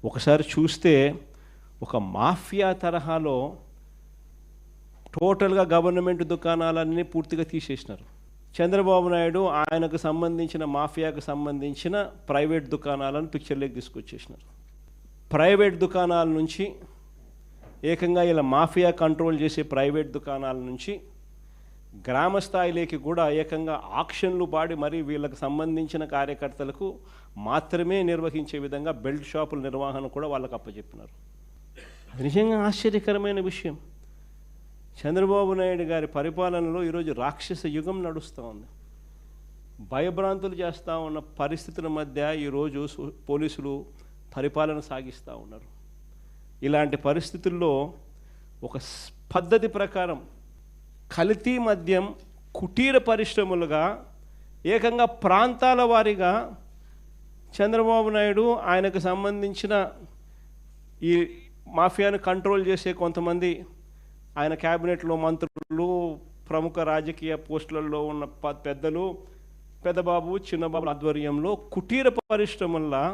ఒకసారి చూస్తే ఒక మాఫియా తరహాలో టోటల్గా గవర్నమెంట్ దుకాణాలన్నీ పూర్తిగా తీసేసినారు. చంద్రబాబు నాయుడు ఆయనకు సంబంధించిన మాఫియాకు సంబంధించిన ప్రైవేట్ దుకాణాలను పిక్చర్లోకి తీసుకొచ్చేసినారు. ప్రైవేట్ దుకాణాల నుంచి ఏకంగా ఇలా మాఫియా కంట్రోల్ చేసే ప్రైవేట్ దుకాణాల నుంచి గ్రామ స్థాయిలోకి కూడా ఏకంగా ఆక్షన్లు పాడి మరి వీళ్ళకి సంబంధించిన కార్యకర్తలకు మాత్రమే నిర్వహించే విధంగా బెల్ట్ షాపుల నిర్వహణ కూడా వాళ్ళకు అప్పచెప్పినారు. అది నిజంగా ఆశ్చర్యకరమైన విషయం. చంద్రబాబు నాయుడు గారి పరిపాలనలో ఈరోజు రాక్షస యుగం నడుస్తూ ఉంది. భయభ్రాంతులు చేస్తూ ఉన్న పరిస్థితుల మధ్య ఈరోజు పోలీసులు పరిపాలన సాగిస్తూ ఉన్నారు. ఇలాంటి పరిస్థితుల్లో ఒక పద్ధతి ప్రకారం కల్తీ మద్యం కుటీర పరిశ్రమలుగా ఏకంగా ప్రాంతాల వారీగా చంద్రబాబు నాయుడు ఆయనకు సంబంధించిన ఈ మాఫియాను కంట్రోల్ చేసే కొంతమంది ఆయన క్యాబినెట్లో మంత్రులు, ప్రముఖ రాజకీయ పోస్టులలో ఉన్న పెద్దలు, పెద్దబాబు చిన్నబాబు ఆధ్వర్యంలో కుటీర పరిశ్రమల్లో